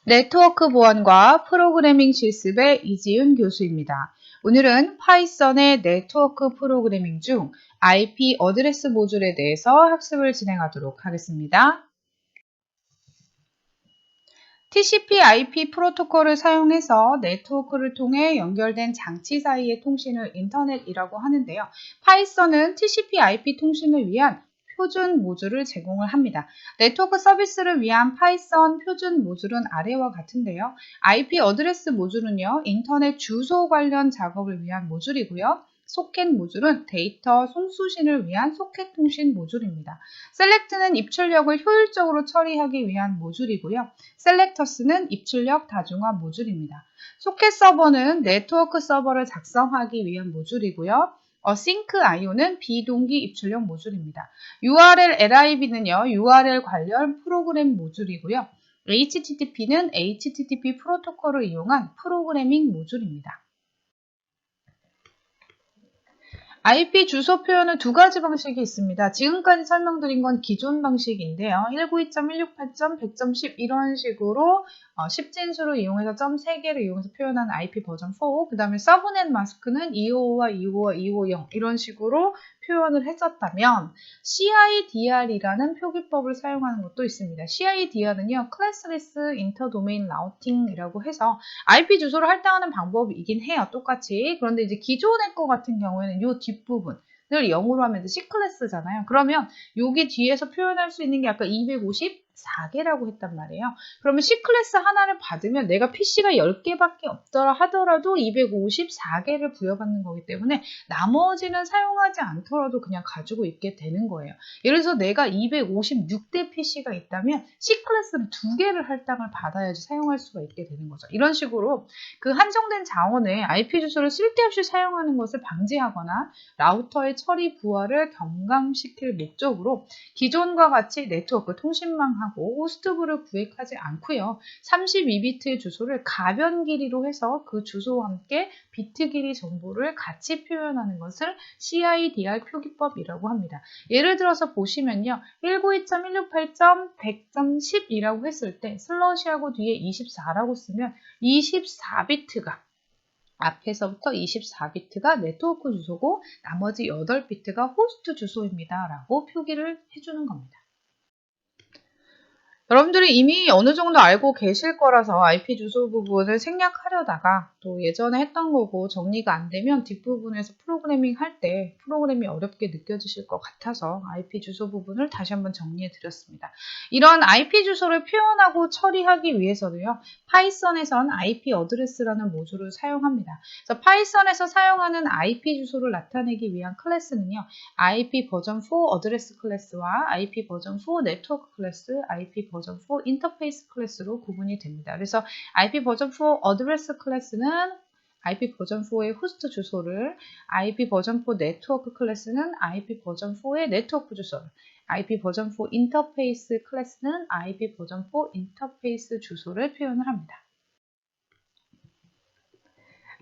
네트워크 보안과 프로그래밍 실습의 이지윤 교수입니다. 오늘은 파이썬의 네트워크 프로그래밍 중 IP 어드레스 모듈에 대해서 학습을 진행하도록 하겠습니다. TCP/IP 프로토콜을 사용해서 네트워크를 통해 연결된 장치 사이의 통신을 인터넷이라고 하는데요. 파이썬은 TCP/IP 통신을 위한 표준 모듈을 제공을 합니다. 네트워크 서비스를 위한 파이썬 표준 모듈은 아래와 같은데요. IP 어드레스 모듈은요, 인터넷 주소 관련 작업을 위한 모듈이고요. 소켓 모듈은 데이터 송수신을 위한 소켓 통신 모듈입니다. 셀렉트는 입출력을 효율적으로 처리하기 위한 모듈이고요. 셀렉터스는 입출력 다중화 모듈입니다. 소켓 서버는 네트워크 서버를 작성하기 위한 모듈이고요. 어싱크 IO는 비동기 입출력 모듈입니다. URL LIB는요, URL 관련 프로그램 모듈이고요. HTTP는 HTTP 프로토콜을 이용한 프로그래밍 모듈입니다. IP 주소 표현은 두 가지 방식이 있습니다. 지금까지 설명드린 건 기존 방식인데요. 192.168.100.10 이런 식으로 10진수를 이용해서 점 3개를 이용해서 표현한 IP 버전 4, 그 다음에 서브넷 마스크는 255와 255와 250 이런 식으로 표현을 했었다면 CIDR이라는 표기법을 사용하는 것도 있습니다. CIDR은요, Classless Interdomain Routing이라고 해서 IP 주소를 할당하는 방법이긴 해요. 똑같이. 그런데 이제 기존의 거 같은 경우에는 이 뒷부분을 0으로 하면 C클래스잖아요. 그러면 여기 뒤에서 표현할 수 있는 게 아까 254개라고 했단 말이에요. 그러면 C클래스 하나를 받으면 내가 PC가 10개밖에 없더라 하더라도 254개를 부여받는 거기 때문에 나머지는 사용하지 않더라도 그냥 가지고 있게 되는 거예요. 예를 들어서 내가 256대 PC가 있다면 C클래스를 2개를 할당을 받아야지 사용할 수가 있게 되는 거죠. 이런 식으로 그 한정된 자원에 IP 주소를 쓸데없이 사용하는 것을 방지하거나 라우터의 처리 부하를 경감시킬 목적으로 기존과 같이 네트워크 통신망하고 호스트부를 구획하지 않고요. 32비트의 주소를 가변 길이로 해서 그 주소와 함께 비트 길이 정보를 같이 표현하는 것을 CIDR 표기법이라고 합니다. 예를 들어서 보시면요. 192.168.100.10이라고 했을 때 슬러시하고 뒤에 24라고 쓰면 24비트가 앞에서부터 24비트가 네트워크 주소고 나머지 8비트가 호스트 주소입니다. 라고 표기를 해주는 겁니다. 여러분들이 이미 어느 정도 알고 계실 거라서 IP 주소 부분을 생략하려다가 또 예전에 했던 거고 정리가 안 되면 뒷부분에서 프로그래밍 할 때 프로그램이 어렵게 느껴지실 것 같아서 IP 주소 부분을 다시 한번 정리해 드렸습니다. 이런 IP 주소를 표현하고 처리하기 위해서도요. 파이썬에선 IP 어드레스라는 모듈을 사용합니다. 그래서 파이썬에서 사용하는 IP 주소를 나타내기 위한 클래스는요. IP 버전 4 어드레스 클래스와 IP 버전 4 네트워크 클래스, IP 버전 4 인터페이스 클래스로 구분이 됩니다. 그래서 IP 버전 4 어드레스 클래스는 IP 버전 4의 호스트 주소를, IP 버전 4 네트워크 클래스는 IP 버전 4의 네트워크 주소를, IP 버전 4 인터페이스 클래스는 IP 버전 4 인터페이스 주소를 표현을 합니다.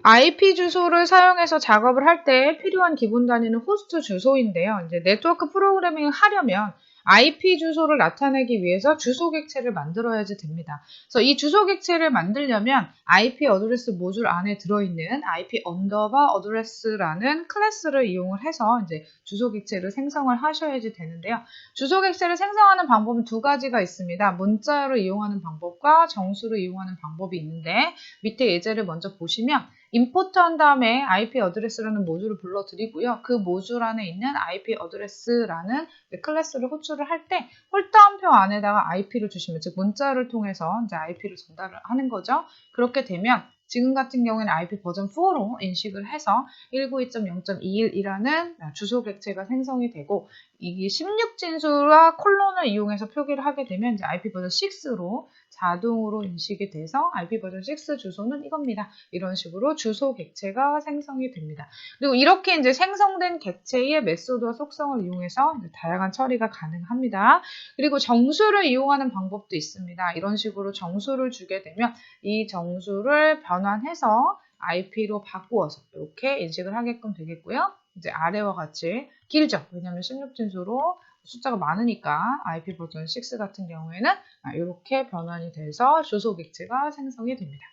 IP 주소를 사용해서 작업을 할 때 필요한 기본 단위는 호스트 주소인데요. 이제 네트워크 프로그래밍을 하려면 IP 주소를 나타내기 위해서 주소 객체를 만들어야지 됩니다. 그래서 이 주소 객체를 만들려면 IP 어드레스 모듈 안에 들어있는 IP 언더바 어드레스라는 클래스를 이용을 해서 이제 주소 객체를 생성을 하셔야지 되는데요. 주소 객체를 생성하는 방법은 두 가지가 있습니다. 문자를 이용하는 방법과 정수를 이용하는 방법이 있는데 밑에 예제를 먼저 보시면 임포트 한 다음에 IP 어드레스라는 모듈을 불러드리고요. 그 모듈 안에 있는 IP 어드레스라는 클래스를 호출을 할 때 홀다운표 안에다가 IP를 주시면 즉 문자를 통해서 이제 IP를 전달을 하는 거죠. 그렇게 되면 지금 같은 경우에는 IP 버전 4로 인식을 해서 192.0.21이라는 주소 객체가 생성이 되고 이게 16진수와 콜론을 이용해서 표기를 하게 되면 이제 IP 버전 6로 자동으로 인식이 돼서 IP 버전 6 주소는 이겁니다. 이런 식으로 주소 객체가 생성이 됩니다. 그리고 이렇게 이제 생성된 객체의 메소드와 속성을 이용해서 이제 다양한 처리가 가능합니다. 그리고 정수를 이용하는 방법도 있습니다. 이런 식으로 정수를 주게 되면 이 정수를 변환해서 IP로 바꾸어서 이렇게 인식을 하게끔 되겠고요. 이제 아래와 같이 길죠. 왜냐하면 16진수로 숫자가 많으니까 IP 버전 6 같은 경우에는 이렇게 변환이 돼서 주소 객체가 생성이 됩니다.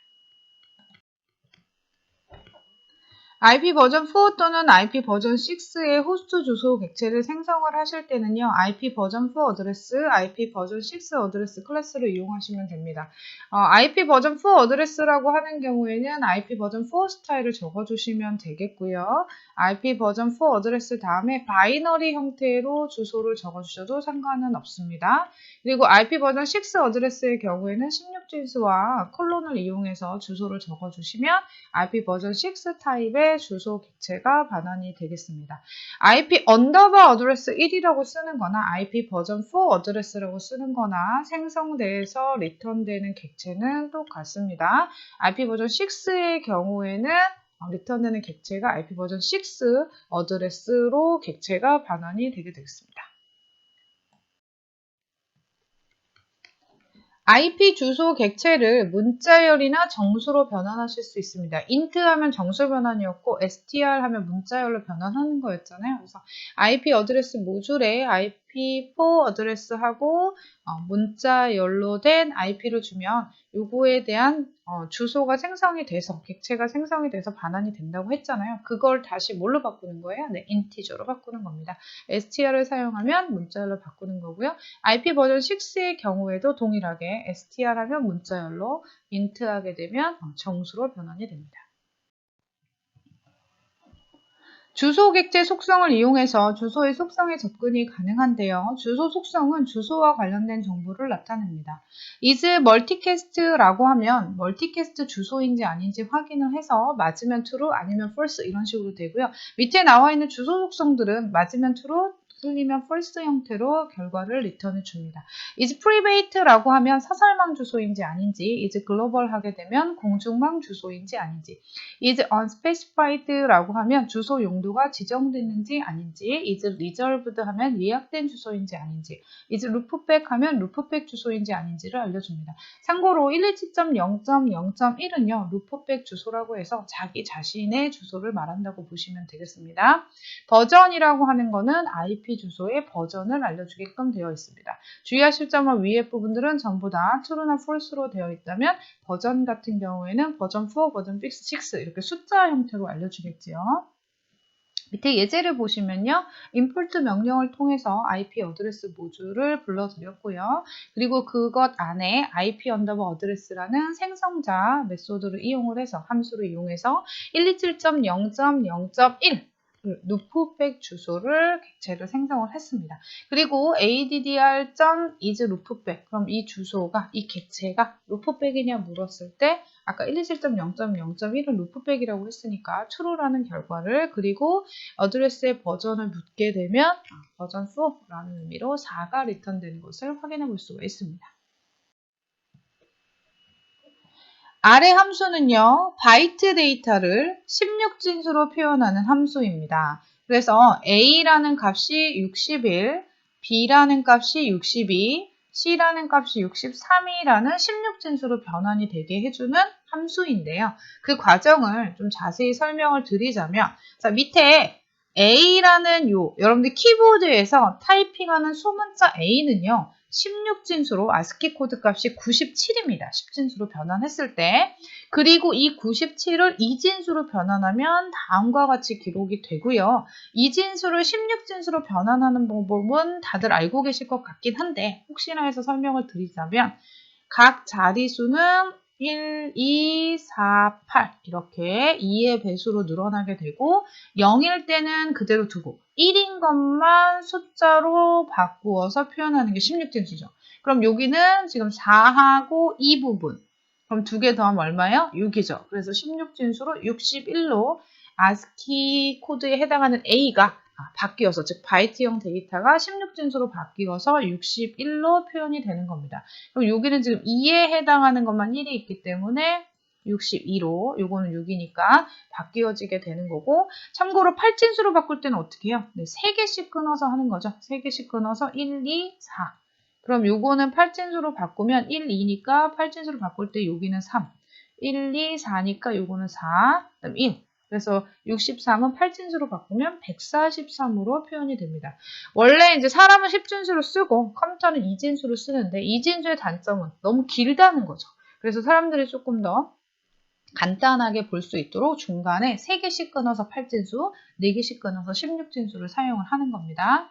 IP 버전 4 또는 IP 버전 6의 호스트 주소 객체를 생성을 하실 때는요. IP 버전 4 어드레스, IP 버전 6 어드레스 클래스를 이용하시면 됩니다. IP 버전 4 어드레스라고 하는 경우에는 IP 버전 4 스타일을 적어주시면 되겠고요. IP 버전 4 어드레스 다음에 바이너리 형태로 주소를 적어주셔도 상관은 없습니다. 그리고 IP 버전 6 어드레스의 경우에는 16진수와 콜론을 이용해서 주소를 적어주시면 IP 버전 6 타입의 주소 객체가 반환이 되겠습니다. IP 언더바 어드레스 1이라고 쓰는 거나 IP 버전 4 어드레스라고 쓰는 거나 생성돼서 리턴되는 객체는 똑같습니다. IP 버전 6의 경우에는 리턴되는 객체가 IP 버전 6 어드레스로 객체가 반환이 되게 되겠습니다. IP 주소 객체를 문자열이나 정수로 변환하실 수 있습니다. int 하면 정수 변환이었고 str 하면 문자열로 변환하는 거였잖아요. 그래서 IP 어드레스 모듈에 IP4 어드레스하고 문자열로 된 IP를 주면 요거에 대한 주소가 생성이 돼서 객체가 생성이 돼서 반환이 된다고 했잖아요. 그걸 다시 뭘로 바꾸는 거예요? 네, 인티저로 바꾸는 겁니다. str을 사용하면 문자열로 바꾸는 거고요. IP 버전 6의 경우에도 동일하게 str 하면 문자열로, int 하게 되면 정수로 변환이 됩니다. 주소 객체 속성을 이용해서 주소의 속성에 접근이 가능한데요. 주소 속성은 주소와 관련된 정보를 나타냅니다. is multicast라고 하면 멀티캐스트 주소인지 아닌지 확인을 해서 맞으면 true 아니면 false 이런 식으로 되고요. 밑에 나와 있는 주소 속성들은 맞으면 true, 틀리면 false 형태로 결과를 리턴해 줍니다. is private라고 하면 사설망 주소인지 아닌지, is global 하게 되면 공중망 주소인지 아닌지, is unspecified라고 하면 주소 용도가 지정됐는지 아닌지, is reserved 하면 예약된 주소인지 아닌지, is loopback 하면 loopback 주소인지 아닌지를 알려줍니다. 참고로 127.0.0.1은요, loopback 주소라고 해서 자기 자신의 주소를 말한다고 보시면 되겠습니다. 버전이라고 하는 거는 IP 주소의 버전을 알려주게끔 되어 있습니다. 주의하실 점은 위에 부분들은 전부 다 true나 false로 되어 있다면 버전 같은 경우에는 버전 4, 버전 6 이렇게 숫자 형태로 알려주겠지요. 밑에 예제를 보시면요. import 명령을 통해서 IP 어드레스 모듈을 불러드렸고요. 그리고 그것 안에 IP 언더바 어드레스라는 생성자 메소드를 이용을 해서 함수를 이용해서 127.0.0.1 루프백 주소를 객체를 생성을 했습니다. 그리고 addr.isLoopback 그럼 이 주소가 이 객체가 루프백이냐 물었을 때 아까 127.0.0.1은 루프백이라고 했으니까 true라는 결과를 그리고 어드레스의 버전을 묻게 되면 버전 4라는 의미로 4가 리턴되는 것을 확인해 볼 수가 있습니다. 아래 함수는요, 바이트 데이터를 16진수로 표현하는 함수입니다. 그래서 A라는 값이 61, B라는 값이 62, C라는 값이 63이라는 16진수로 변환이 되게 해주는 함수인데요. 그 과정을 좀 자세히 설명을 드리자면, 자, 밑에 A라는 여러분들 키보드에서 타이핑하는 소문자 A는요, 16진수로 ASCII 코드 값이 97입니다. 10진수로 변환했을 때. 그리고 이 97을 2진수로 변환하면 다음과 같이 기록이 되고요. 2진수를 16진수로 변환하는 방법은 다들 알고 계실 것 같긴 한데 혹시나 해서 설명을 드리자면 각 자리수는 1, 2, 4, 8 이렇게 2의 배수로 늘어나게 되고 0일 때는 그대로 두고 1인 것만 숫자로 바꾸어서 표현하는 게 16진수죠. 그럼 여기는 지금 4하고 2 부분. 그럼 2개 더하면 얼마예요? 6이죠. 그래서 16진수로 61로 ASCII 코드에 해당하는 A가 바뀌어서 즉 바이트형 데이터가 16진수로 바뀌어서 61로 표현이 되는 겁니다. 그럼 여기는 지금 2에 해당하는 것만 1이 있기 때문에 62로 요거는 6이니까 바뀌어지게 되는 거고 참고로 8진수로 바꿀 때는 어떻게 해요? 네, 3개씩 끊어서 하는 거죠. 3개씩 끊어서 1, 2, 4 그럼 요거는 8진수로 바꾸면 1, 2니까 8진수로 바꿀 때 여기는 3 1, 2, 4니까 요거는 4 그다음 1 그래서 63은 8진수로 바꾸면 143으로 표현이 됩니다. 원래 이제 사람은 10진수로 쓰고 컴퓨터는 2진수로 쓰는데 2진수의 단점은 너무 길다는 거죠. 그래서 사람들이 조금 더 간단하게 볼 수 있도록 중간에 3개씩 끊어서 8진수, 4개씩 끊어서 16진수를 사용을 하는 겁니다.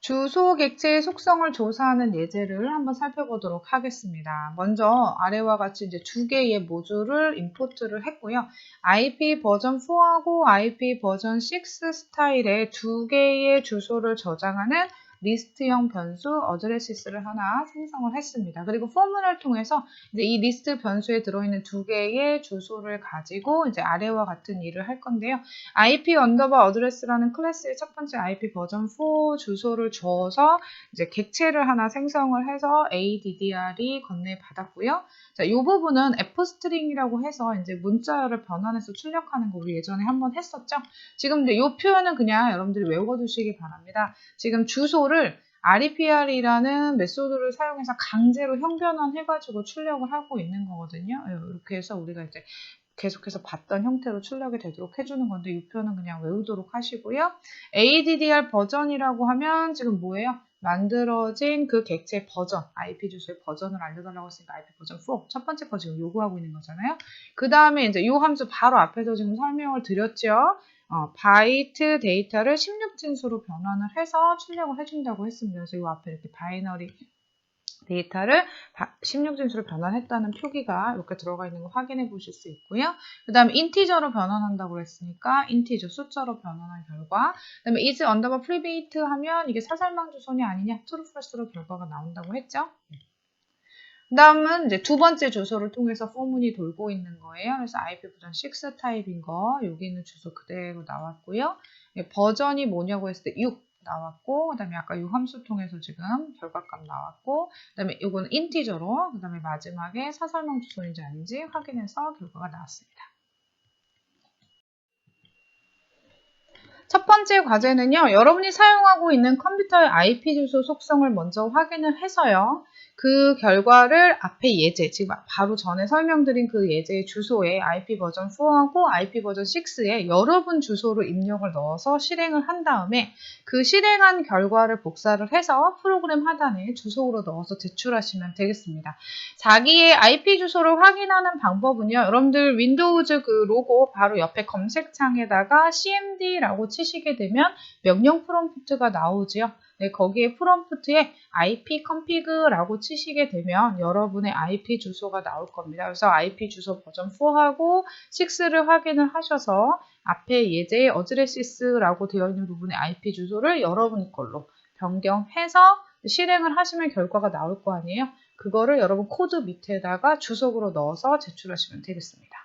주소 객체의 속성을 조사하는 예제를 한번 살펴보도록 하겠습니다. 먼저 아래와 같이 이제 2개의 모듈을 임포트를 했고요. IP 버전 4하고 IP 버전 6 스타일의 2개의 주소를 저장하는 리스트형 변수 어드레시스를 하나 생성을 했습니다. 그리고 포문을 통해서 이제 이 리스트 변수에 들어있는 2개의 주소를 가지고 이제 아래와 같은 일을 할 건데요. IP 언더바 어드레스라는 클래스의 첫 번째 IP 버전 4 주소를 줘서 이제 객체를 하나 생성을 해서 ADDR이 건네받았고요. 자, 이 부분은 fstring이라고 해서 이제 문자열을 변환해서 출력하는 거 우리 예전에 한번 했었죠. 지금 이제 이 표현은 그냥 여러분들이 외워두시기 바랍니다. 지금 주소를 REPR이라는 메소드를 사용해서 강제로 형변환해가지고 출력을 하고 있는 거거든요. 이렇게 해서 우리가 이제 계속해서 봤던 형태로 출력이 되도록 해주는 건데 이 표현은 그냥 외우도록 하시고요. ADDR 버전이라고 하면 지금 뭐예요? 만들어진 그 객체 버전, IP 주소의 버전을 알려달라고 했으니까 IP 버전 4, 첫 번째 거 지금 요구하고 있는 거잖아요. 그 다음에 이제 이 함수 바로 앞에서 지금 설명을 드렸죠. 바이트 데이터를 16진수로 변환을 해서 출력을 해준다고 했습니다. 그래서 이 앞에 이렇게 바이너리 데이터를 16진수로 변환했다는 표기가 이렇게 들어가 있는 거 확인해 보실 수 있고요. 그 다음에 인티저로 변환한다고 했으니까 인티저 숫자로 변환한 결과, 그 다음에 is underbar private 하면 이게 사설망 주소냐 아니냐 true false로 결과가 나온다고 했죠. 그 다음은 이제 두 번째 주소를 통해서 포문이 돌고 있는 거예요. 그래서 IP 버전 6 타입인 거 여기 있는 주소 그대로 나왔고요. 버전이 뭐냐고 했을 때 6 나왔고, 그 다음에 아까 이 함수 통해서 지금 결과값 나왔고, 그 다음에 이거는 인티저로, 그 다음에 마지막에 사설망 주소인지 아닌지 확인해서 결과가 나왔습니다. 첫 번째 과제는요, 여러분이 사용하고 있는 컴퓨터의 IP 주소 속성을 먼저 확인을 해서요, 그 결과를 앞에 예제, 지금 바로 전에 설명드린 그 예제의 주소에 IP 버전 4하고 IP 버전 6에 여러분 주소로 입력을 넣어서 실행을 한 다음에 그 실행한 결과를 복사를 해서 프로그램 하단에 주소로 넣어서 제출하시면 되겠습니다. 자기의 IP 주소를 확인하는 방법은요, 여러분들 윈도우즈 그 로고 바로 옆에 검색창에다가 cmd라고 치시게 되면 명령 프롬프트가 나오지요. 네, 거기에 프롬프트에 ipconfig라고 치시게 되면 여러분의 IP 주소가 나올 겁니다. 그래서 IP 주소 버전 4하고 6를 확인을 하셔서 앞에 예제의 어드레시스라고 되어 있는 부분의 IP 주소를 여러분 걸로 변경해서 실행을 하시면 결과가 나올 거 아니에요. 그거를 여러분 코드 밑에다가 주석으로 넣어서 제출하시면 되겠습니다.